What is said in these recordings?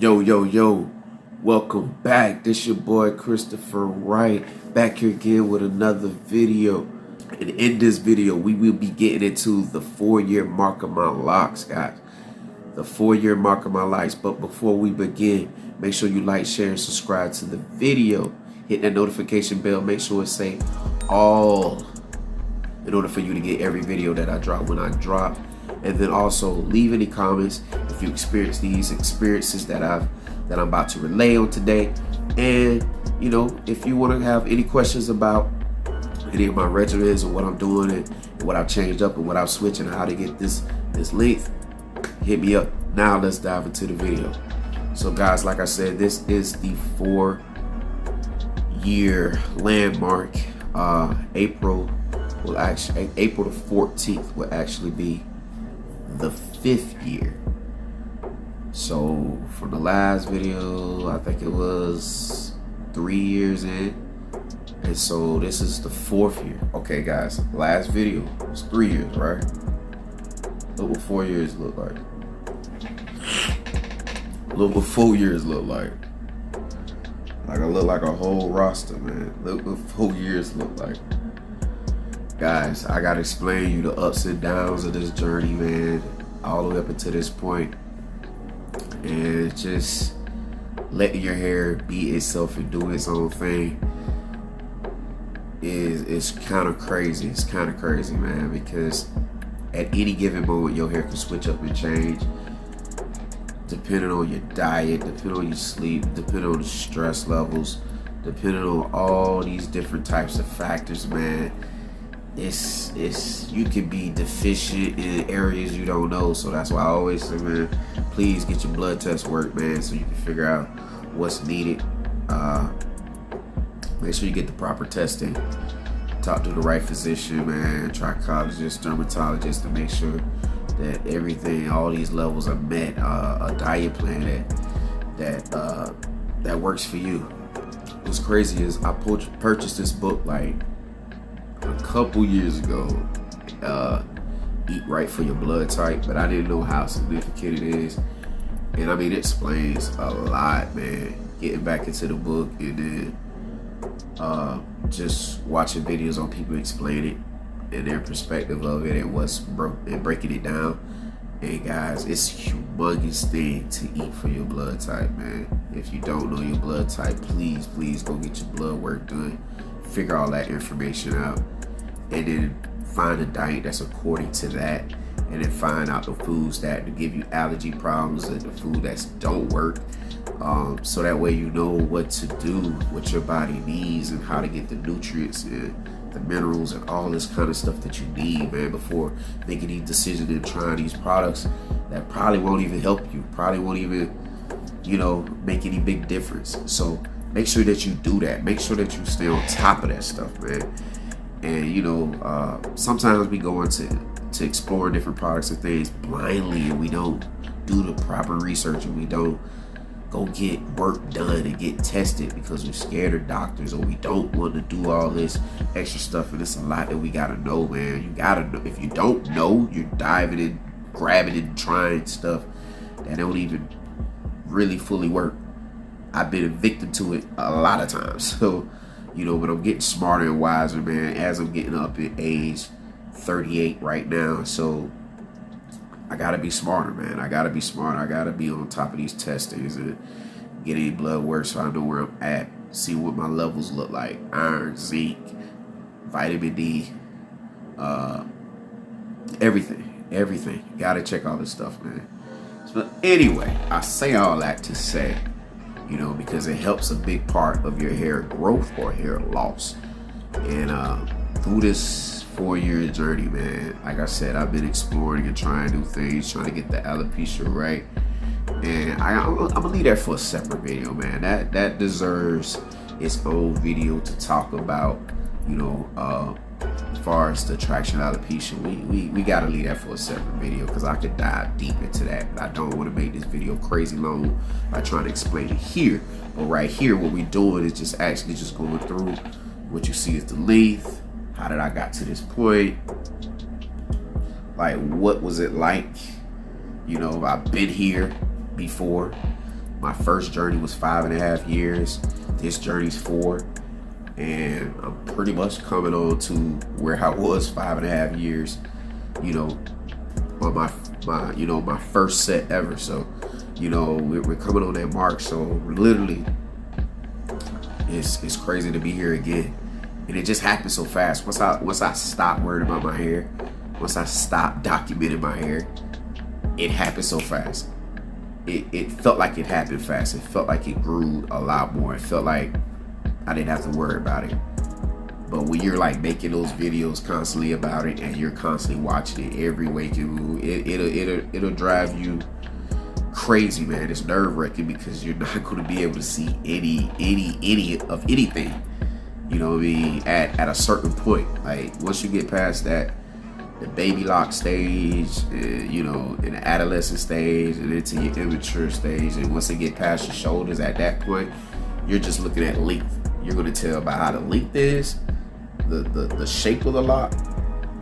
Yo, welcome back. This your boy Christopher Wright, back here again with another video. And in this video, we will be getting into the 4-year mark of my locks, guys. The 4-year mark of my locks. But before we begin, make sure you like, share, and subscribe to the video. Hit that notification bell. Make sure it say all in order for you to get every video that I drop when I drop. And then also leave any comments if you experience these experiences that I'm about to relay on today. And you know, if you want to have any questions about any of my regimens or what I'm doing and what I've changed up and what I've switched and how to get this length, hit me up. Now let's dive into the video. So guys, like I said, this is the 4-year landmark. April the 14th will actually be the 5th year. So from the last video, I think it was 3 years in, and so this is the 4th year. Okay guys, last video was 3 years, right? Look what 4 years look like. Look what 4 years look like. Like I look like a whole roster, man. Look what 4 years look like. Guys, I gotta explain you the ups and downs of this journey, man, all the way up until this point. And just letting your hair be itself and do its own thing is kind of crazy. It's kind of crazy, man, because at any given moment your hair can switch up and change depending on your diet, depending on your sleep, depending on the stress levels, depending on all these different types of factors, man. You can be deficient in areas you don't know. So that's why I always say, man, please get your blood test work, man, so you can figure out what's needed. Make sure you get the proper testing. Talk to the right physician, man, trichologist, dermatologist, to make sure that everything, all these levels are met. A diet plan that works for you. What's crazy is I purchased this book like a couple years ago, Eat Right for Your Blood Type, but I didn't know how significant it is. And I mean, it explains a lot, man. Getting back into the book and then just watching videos on people explain it and their perspective of it and and breaking it down. And guys, it's a humongous thing to eat for your blood type, man. If you don't know your blood type, please go get your blood work done. Figure all that information out, and then find a diet that's according to that, and then find out the foods that give you allergy problems and the food that don't work, so that way you know what to do, what your body needs, and how to get the nutrients and the minerals and all this kind of stuff that you need, man, before making these decisions and trying these products that probably won't even help you, probably won't even, you know, make any big difference. So make sure that you do that. Make sure that you stay on top of that stuff, man. And you know, sometimes we go into exploring different products and things blindly, and we don't do the proper research, and we don't go get work done and get tested because we're scared of doctors, or we don't want to do all this extra stuff. And it's a lot that we gotta know, man. You gotta know. If you don't know, you're diving in, grabbing and trying stuff that don't even really fully work. I've been a victim to it a lot of times. So, you know, but I'm getting smarter and wiser, man, as I'm getting up in age, 38 right now. So I gotta be smarter, man. I gotta be smarter. I gotta be on top of these testings and get any blood work so I know where I'm at, see what my levels look like, iron, zinc, vitamin D, everything. You gotta check all this stuff, man. But anyway, I say all that to say, you know, because it helps a big part of your hair growth or hair loss. And through this 4-year journey, man, like I said, I've been exploring and trying new things, trying to get the alopecia right. And I'm gonna leave that for a separate video, man. That deserves its own video to talk about, you know, as far as the traction alopecia. We gotta leave that for a separate video, because I could dive deep into that, but I don't want to make this video crazy long by trying to explain it here. But right here, what we're doing is just actually just going through what you see is the length. How did I got to this point? Like, what was it like? You know, I've been here before. My first journey was 5.5 years. This journey's 4. And I'm pretty much coming on to where I was 5.5 years, you know, on my first set ever. So, you know, we're coming on that mark. So literally, it's crazy to be here again. And it just happened so fast. Once I stopped worrying about my hair, once I stopped documenting my hair, it happened so fast. It felt like it happened fast. It felt like it grew a lot more. It felt like I didn't have to worry about it. But when you're like making those videos constantly about it, and you're constantly watching it every waking move, it'll drive you crazy, man. It's nerve-wracking because you're not going to be able to see any of anything. You know what I mean? At a certain point, like once you get past that, the baby lock stage, you know, in the adolescent stage, and into your immature stage, and once they get past your shoulders, at that point, you're just looking at length. You're going to tell by how the length is, the shape of the lock,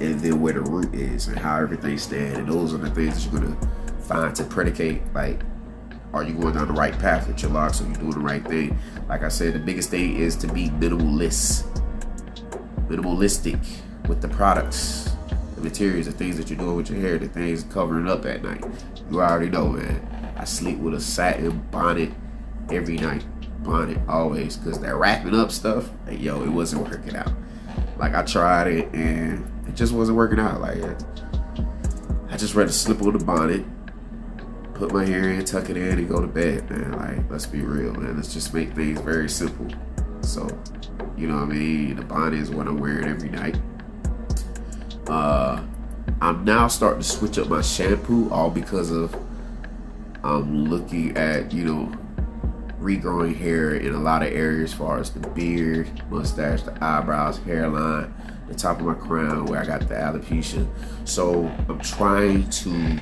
and then where the root is and how everything stands. And those are the things that you're going to find to predicate, like, are you going down the right path with your locks? Are you doing the right thing? Like I said, the biggest thing is to be minimalistic with the products, the materials, the things that you're doing with your hair, the things covering up at night. You already know, man. I sleep with a satin bonnet every night. Bonnet always, because that wrapping up stuff, like, yo, it wasn't working out. Like, I tried it and it just wasn't working out. Like, I just rather slip on the bonnet, put my hair in, tuck it in, and go to bed, man. Like, let's be real, man. Let's just make things very simple. So, you know what I mean? The bonnet is what I'm wearing every night. I'm now starting to switch up my shampoo, all because of I'm looking at, you know, regrowing hair in a lot of areas, as far as the beard, mustache, the eyebrows, hairline, the top of my crown where I got the alopecia. So I'm trying to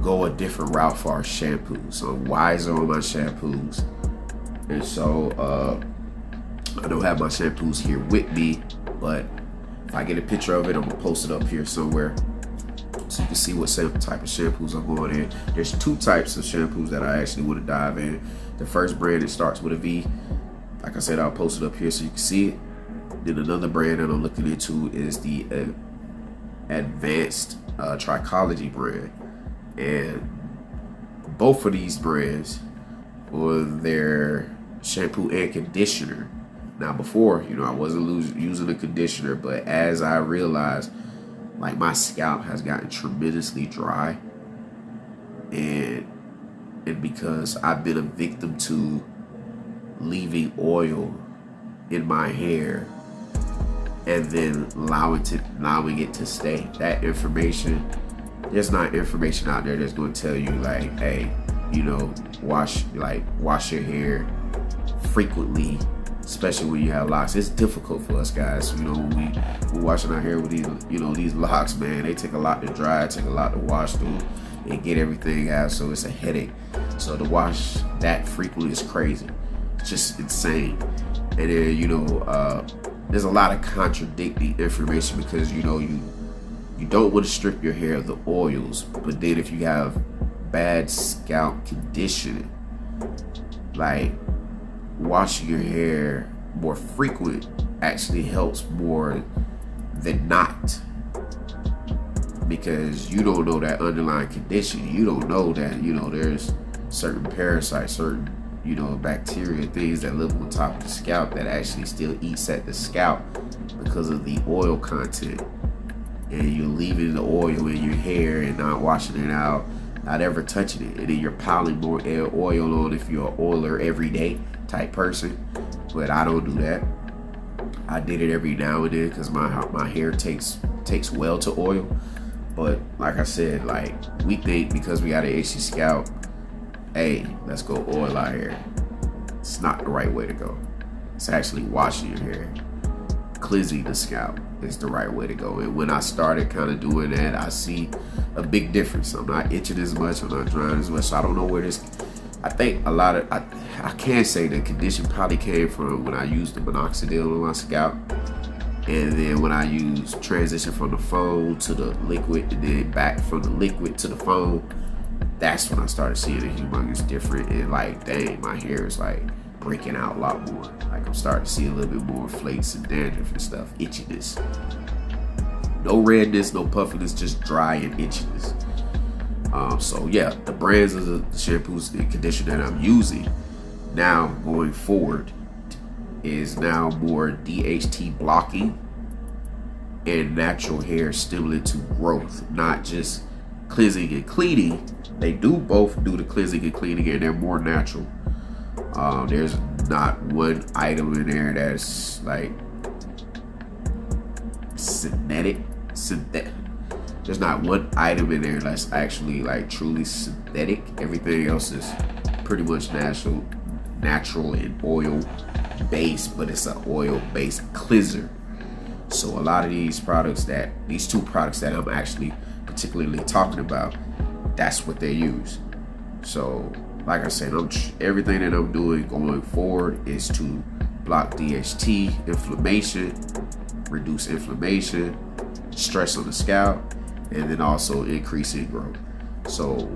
go a different route for our shampoos. So I'm wiser on my shampoos. And so I don't have my shampoos here with me, but if I get a picture of it, I'm gonna post it up here somewhere so you can see what type of shampoos I'm going in. There's 2 types of shampoos that I actually want to dive in. The first brand, it starts with a V. Like I said, I'll post it up here so you can see it. Then another brand that I'm looking into is the advanced Trichology brand. And both of these brands on their shampoo and conditioner. Now before, you know, I wasn't using a conditioner, but as I realized, like, my scalp has gotten tremendously dry, and because I've been a victim to leaving oil in my hair and then allowing it to stay. That information, there's not information out there that's going to tell you, like, hey, you know, wash your hair frequently, especially when you have locks. It's difficult for us guys, you know, when we're washing our hair with these, you know, these locks, man. They take a lot to dry, take a lot to wash through and get everything out, so it's a headache. So to wash that frequently is crazy. It's just insane. And then, you know, there's a lot of contradicting information, because, you know, you don't want to strip your hair of the oils, but then if you have bad scalp conditioning, like, washing your hair more frequent actually helps more than not, because you don't know that underlying condition. You don't know that, you know, there's certain parasites, certain, you know, bacteria, things that live on top of the scalp that actually still eats at the scalp because of the oil content. And you're leaving the oil in your hair and not washing it out, not ever touching it, and then you're piling more oil on if you're an oiler every day type person. But I don't do that. I did it every now and then because my hair takes well to oil. But like I said, like, we think because we got an itchy scalp, hey, let's go oil our hair. It's not the right way to go. It's actually washing your hair, cleansing the scalp is the right way to go. And when I started kind of doing that, I see a big difference. I'm not itching as much, I'm not drying as much. So I don't know where this, I think a lot of, I can say the condition probably came from when I used the minoxidil on my scalp, and then when I transition from the foam to the liquid, and then back from the liquid to the foam. that's when I started seeing a humongous difference. And like, dang, my hair is like breaking out a lot more. Like I'm starting to see a little bit more flakes and dandruff and stuff, itchiness. No redness, no puffiness, just dry and itchiness. So yeah, the brands of the shampoos and conditioner that I'm using now going forward is now more DHT blocking and natural hair stimulant to growth, not just cleansing and cleaning. They do both do the cleansing and cleaning, and they're more natural. There's not one item in there that's like synthetic. There's not one item in there that's actually like truly synthetic. Everything else is pretty much natural and oil based, but it's an oil based cleanser. So a lot of these two products that I'm actually particularly talking about, that's what they use. So like I said, everything that I'm doing going forward is to block DHT, inflammation, reduce inflammation, stress on the scalp, and then also increasing growth. So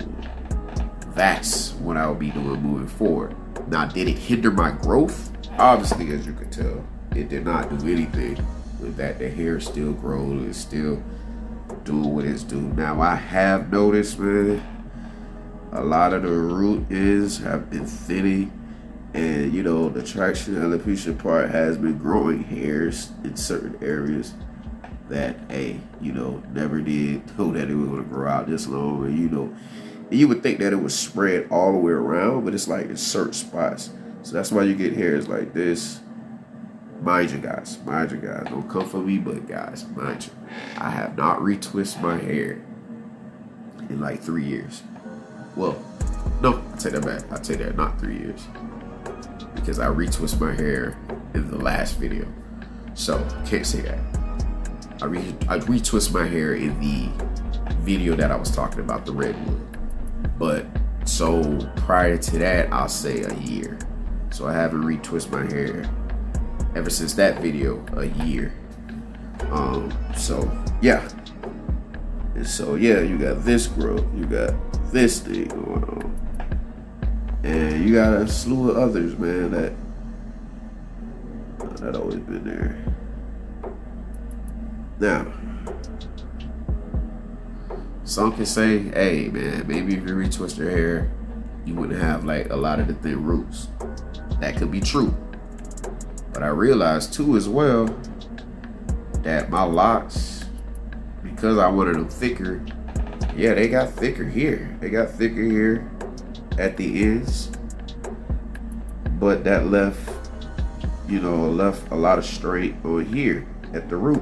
that's what I'll be doing moving forward. Now, did it hinder my growth? Obviously, as you can tell, it did not do anything with that. The hair still grows, it's still doing what it's doing. Now, I have noticed, man, a lot of the root ends have been thinning, and you know, the traction alopecia part has been growing hairs in certain areas that, hey, you know, never did know that it was going to grow out this long. And you know, you would think that it would spread all the way around, but it's like in certain spots. So that's why you get hairs like this. Mind you guys, don't come for me, but guys, mind you, I have not retwisted my hair in like 3 years. Well, no, I take that back. I take that, not 3 years, because I retwist my hair in the last video, so can't say that. I retwist my hair in the video that I was talking about, the redwood. But so prior to that, I'll say a year. So I haven't retwisted my hair ever since that video, a year. So yeah. And so yeah, you got this growth, you got this thing going on, and you got a slew of others, man, that always been there. Now, some can say, hey man, maybe if you retwist your hair, you wouldn't have like a lot of the thin roots. That could be true. But I realized too as well that my locks, because I wanted them thicker, yeah, they got thicker here. They got thicker here at the ends. But that left a lot of strength on here at the root.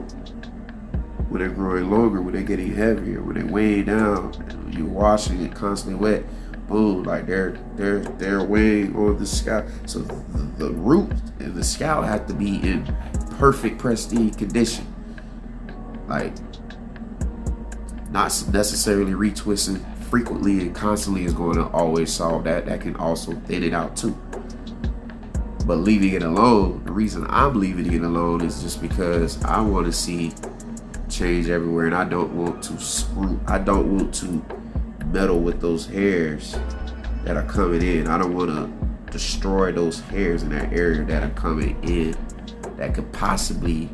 When they're growing longer, when they're getting heavier, when they're weighing down, you're washing it constantly wet, boom, like they're weighing on the scalp. So the root and the scalp have to be in perfect pristine condition. Like, not necessarily retwisting frequently and constantly is going to always solve that. That can also thin it out too. But leaving it alone, the reason I'm leaving it alone is just because I want to see change everywhere, and I don't want to meddle with those hairs that are coming in. I don't want to destroy those hairs in that area that are coming in that could possibly,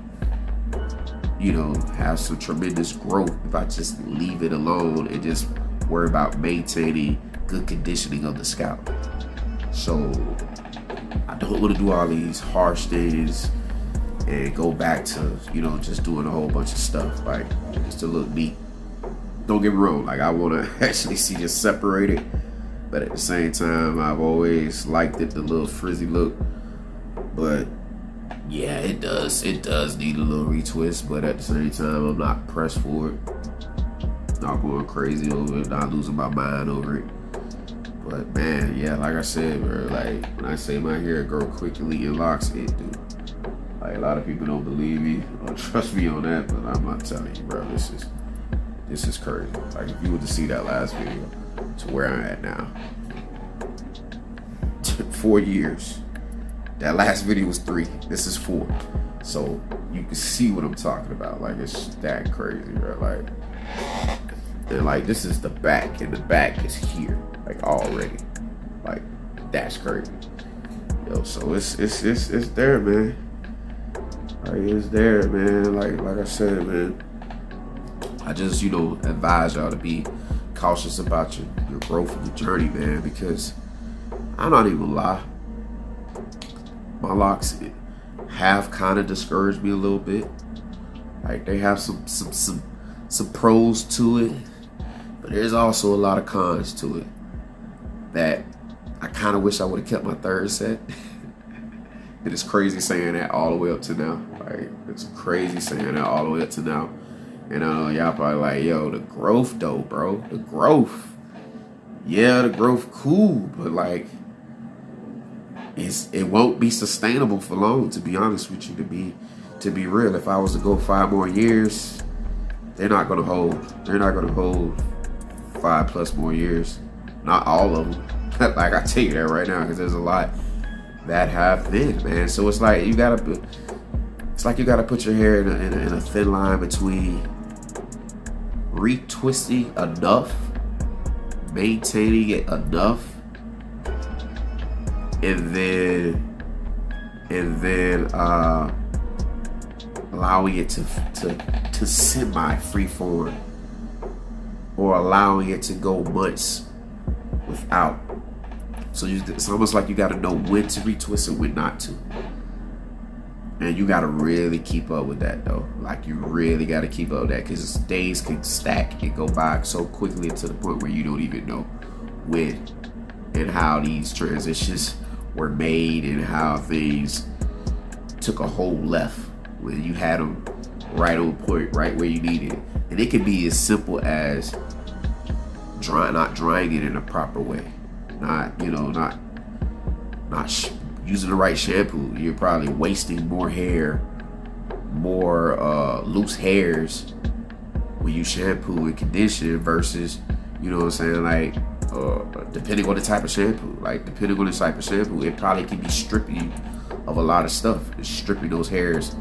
you know, have some tremendous growth if I just leave it alone and just worry about maintaining good conditioning of the scalp. So I don't want to do all these harsh things and go back to, you know, just doing a whole bunch of stuff like just to look neat. Don't get me wrong, like I want to actually see just separated, but at the same time, I've always liked it, the little frizzy look. But yeah, it does need a little retwist, but at the same time, I'm not pressed for it. Not going crazy over it, not losing my mind over it. But man, yeah, like I said, bro, like when I say my hair grow quickly in locks, it do. Like a lot of people don't believe me or trust me on that, but I'm not telling you, bro, this is crazy. Like if you were to see that last video to where I'm at now, 4 years. That last video was 3. This is 4. So you can see what I'm talking about. Like it's that crazy, bro. Like And like this is the back, and the back is here, like already. Like that's crazy. Yo, so it's there, man. Like it's there, man. Like I said, man. I just, you know, advise y'all to be cautious about your growth and your journey, man, because I'm not even gonna lie. My locks have kind of discouraged me a little bit. Like they have some pros to it, but there's also a lot of cons to it that I kind of wish I would have kept my third set. And it's crazy saying that all the way up to now. Like it's crazy saying that all the way up to now. And y'all probably like, yo, the growth though, bro. The growth. Yeah, the growth cool, but like it won't be sustainable for long, to be honest with you, to be real. If I was to go 5 more years, they're not gonna hold. They're not gonna hold 5+ more years. Not all of them. Like I tell you that right now, because there's a lot that have thin, man. So it's like you gotta put your hair in a thin line between retwisting enough, maintaining it enough, and then allowing it to semi freeform, or allowing it to go months without. So it's almost like you got to know when to retwist and when not to. And you got to really keep up with that, though. Like, you really got to keep up with that, because days can stack and go by so quickly to the point where you don't even know when and how these transitions were made and how things took a whole left when you had them right on point, right where you needed it. And it can be as simple as not drying it in a proper way. Not using the right shampoo. You're probably wasting more hair, more loose hairs when you shampoo and condition versus, you know what I'm saying, like depending on the type of shampoo. Like depending on the type of shampoo, it probably can be stripping you of a lot of stuff. It's stripping those hairs,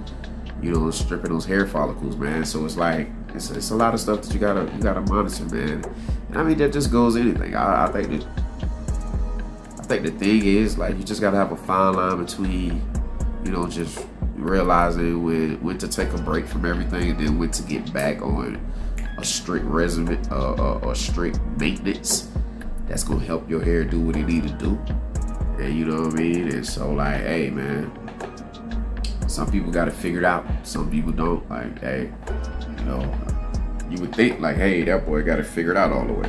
you know, stripping those hair follicles, man. So it's like it's a lot of stuff that you gotta monitor, man. And I mean that just goes anything. I think the thing is, like, you just gotta have a fine line between, you know, just realizing when to take a break from everything and then when to get back on a strict regimen, or strict maintenance that's gonna help your hair do what it need to do. And you know what I mean? And so, like, hey, man, some people got it figured out. Some people don't. Like, hey, you know, you would think like, hey, that boy got it figured out all the way.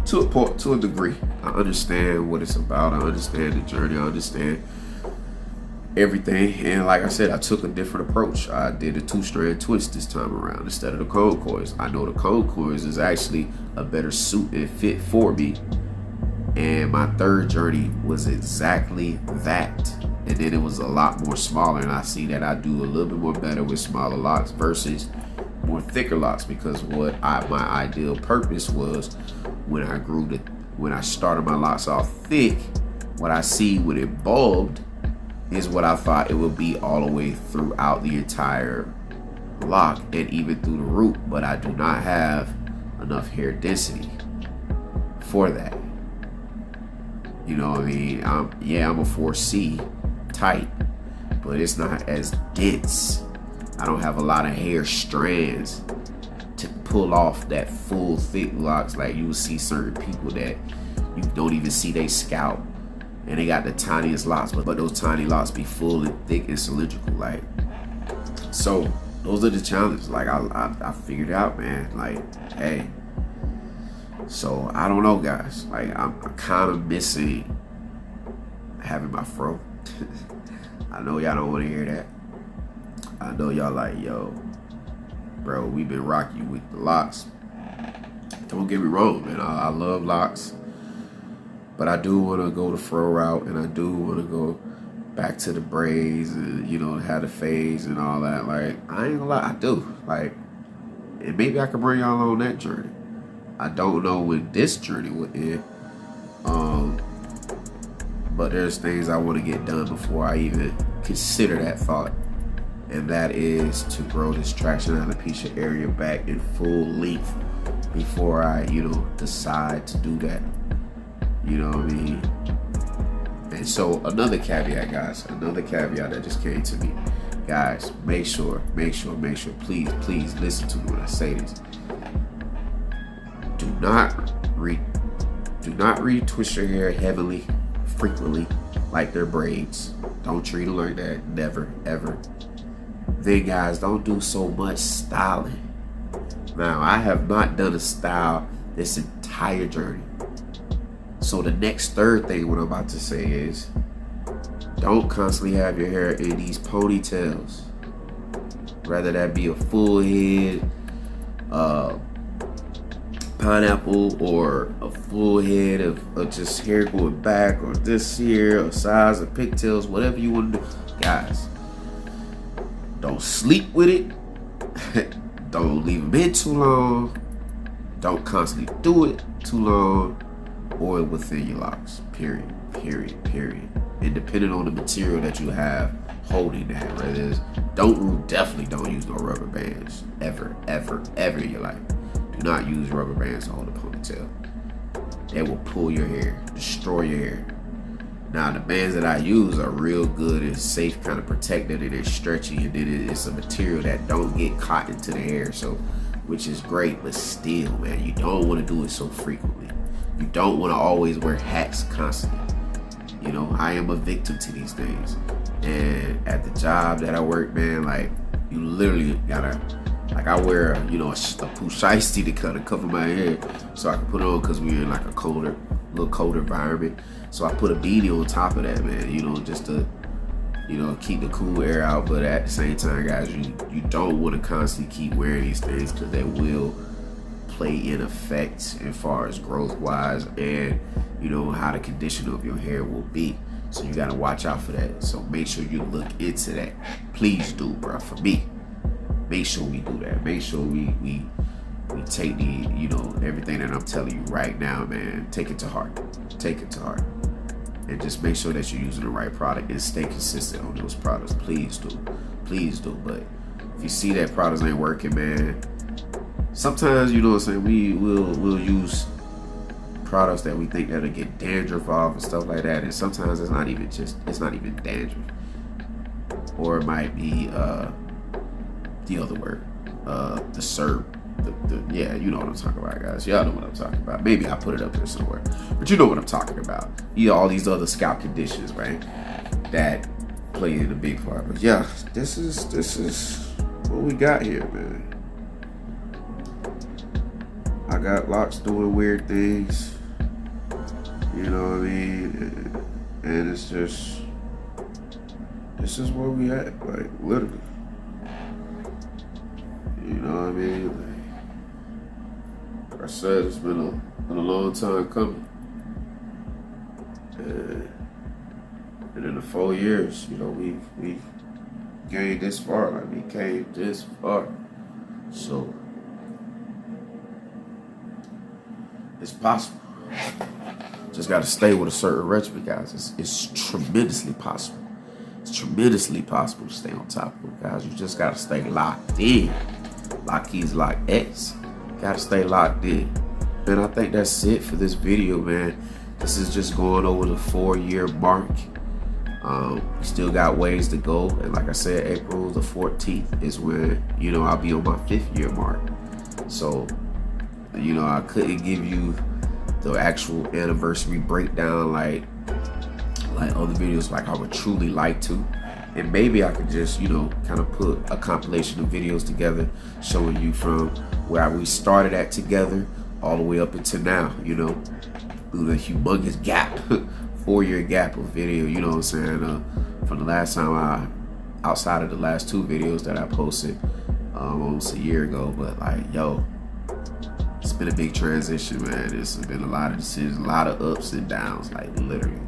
To a degree. I understand what it's about. I understand the journey. I understand everything. And like I said, I took a different approach. I did a 2-strand twist this time around instead of the cone coils. I know the cone coils is actually a better suit and fit for me. And my third journey was exactly that. And then it was a lot more smaller. And I see that I do a little bit more better with smaller locks versus more thicker locks, because my ideal purpose was when I started my locks off thick, what I see when it bulbed is what I thought it would be all the way throughout the entire lock and even through the root, but I do not have enough hair density for that. You know what I mean? I'm a 4C tight, but it's not as dense. I don't have a lot of hair strands to pull off that full thick locks. Like you will see certain people that you don't even see they scalp and they got the tiniest locks, but those tiny locks be full and thick and cylindrical. Like, so those are the challenges. Like I figured out, man. Like, hey, so I don't know, guys. Like I'm kind of missing having my fro. I know y'all don't want to hear that. I know y'all like, yo, bro, we've been rocking you with the locks. Don't get me wrong, man. I love locks, but I do want to go the fro route, and I do want to go back to the braids and, you know, have the fades and all that. Like, I ain't gonna lie, I do. Like, and maybe I can bring y'all on that journey. I don't know when this journey will end. But there's things I want to get done before I even consider that thought. And that is to grow this traction alopecia area back in full length before I, decide to do that. You know what I mean? And so another caveat, guys, another caveat that just came to me. Guys, make sure, please listen to me when I say this. Do not retwist your hair heavily, frequently, like they're braids. Don't treat them like that, never, ever. Then guys, don't do so much styling. Now, I have not done a style this entire journey. So the next third thing what I'm about to say is, don't constantly have your hair in these ponytails. Rather that be a full head pineapple, or a full head of just hair going back, or this here, or size of pigtails, whatever you want to do. Guys, don't sleep with it. Don't leave them in too long. Don't constantly do it too long, or within your locks. Period. And depending on the material that you have holding that, right? Definitely don't use no rubber bands ever in your life. Do not use rubber bands to hold a ponytail. They will pull your hair, destroy your hair. Now, the bands that I use are real good and safe, kind of protected, and they're stretchy, and then it's a material that don't get caught into the hair, so which is great. But still, man, you don't want to do it so frequently. You don't want to always wear hats constantly. I am a victim to these things, and at the job that I work, man, like, you literally gotta, like, I wear a pusheisty to kind of cover my hair so I can put it on, because we're in like a little colder environment. So I put a beanie on top of that, man, just to, keep the cool air out. But at the same time, guys, you don't want to constantly keep wearing these things, because they will play in effect as far as growth wise, and how the condition of your hair will be. So you got to watch out for that. So make sure you look into that. Please do, bro. For me, make sure we do that. Make sure we take the, everything that I'm telling you right now, man. Take it to heart. And just make sure that you're using the right product and stay consistent on those products. Please do. But if you see that products ain't working, man, sometimes, we'll use products that we think that'll get dandruff off and stuff like that, and sometimes it's not even dandruff, or it might be the other word, the syrup. Yeah, you know what I'm talking about, guys. Y'all know what I'm talking about. Maybe I put it up there somewhere, but you know what I'm talking about. All these other scalp conditions, right, that play in a big part. But yeah, this is what we got here, man. I got locks doing weird things, you know what I mean? And it's just, this is where we at, like, literally. You know what I mean? Like I said, it's been a long time coming. And in the 4 years, we gained this far, like we came this far. So, it's possible. Just got to stay with a certain regimen, guys. It's tremendously possible. It's tremendously possible to stay on top of it, guys. You just got to stay locked in. Lock keys, lock X. Got to stay locked in. And I think that's it for this video, man. This is just going over the 4-year mark. We still got ways to go. And like I said, April the 14th is when, I'll be on my 5th year mark. So, I couldn't give you the actual anniversary breakdown like other videos like I would truly like to. And maybe I could just, kind of put a compilation of videos together showing you from where we started at together all the way up until now, through the humongous gap, 4-year gap of video, you know what I'm saying? From the last time outside of the last 2 videos that I posted almost a year ago. But like, yo, it's been a big transition, man. It's been a lot of decisions, a lot of ups and downs, like literally.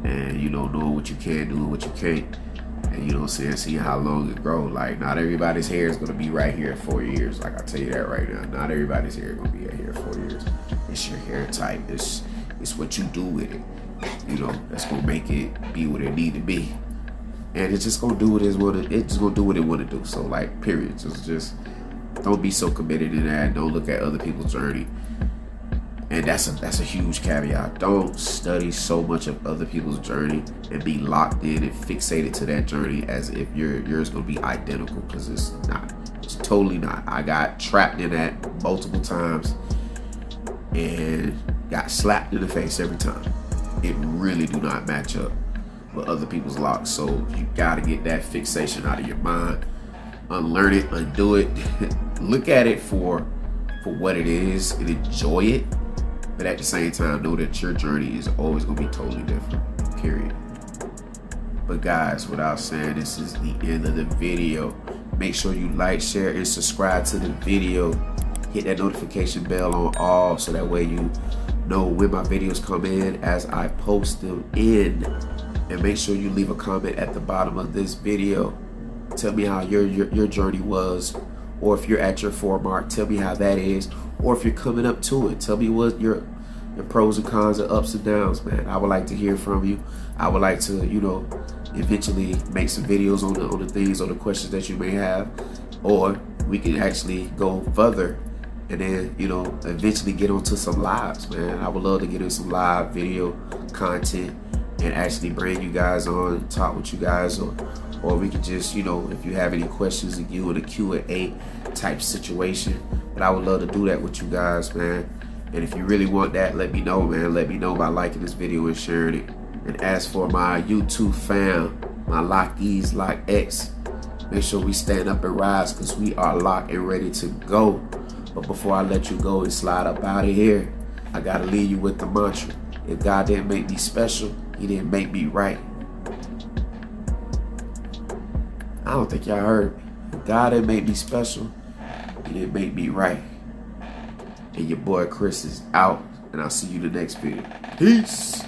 And knowing what you can do and what you can't. And seeing how long it grows. Like, not everybody's hair is gonna be right here at 4 years. Like, I'll tell you that right now. Not everybody's hair is gonna be here at 4 years. It's your hair type. It's what you do with it. That's gonna make it be what it need to be. And it's just gonna do what it's just gonna do what it wanna do. So like, period. Just Don't be so committed in that. Don't look at other people's journey. And that's a huge caveat. Don't study so much of other people's journey and be locked in and fixated to that journey as if yours gonna be identical, because it's not. It's totally not. I got trapped in that multiple times and got slapped in the face every time. It really do not match up with other people's locks. So you gotta get that fixation out of your mind. Unlearn it, undo it. Look at it for what it is and enjoy it. But at the same time, know that your journey is always gonna be totally different, period. But guys, without saying, this is the end of the video. Make sure you like, share, and subscribe to the video. Hit that notification bell on all so that way you know when my videos come in as I post them in. And make sure you leave a comment at the bottom of this video. Tell me how your journey was, or if you're at your 4 mark, tell me how that is. Or if you're coming up to it, tell me what your pros and cons and ups and downs, man. I would like to hear from you. I would like to, you know, eventually make some videos on the things or the questions that you may have, or we can actually go further and then, you know, eventually get onto some lives, man. I would love to get in some live video content and actually bring you guys on, talk with you guys, or we could just, you know, if you have any questions and you in a Q&A type situation. But I would love to do that with you guys, man. And if you really want that, let me know, man. Let me know by liking this video and sharing it. And as for my YouTube fam, my Lockies, Lock X, make sure we stand up and rise, because we are locked and ready to go. But before I let you go and slide up out of here, I gotta leave you with the mantra. If God didn't make me special, He didn't make me right. I don't think y'all heard me. If God didn't make me special, He didn't make me right. And your boy Chris is out, and I'll see you in the next video. Peace.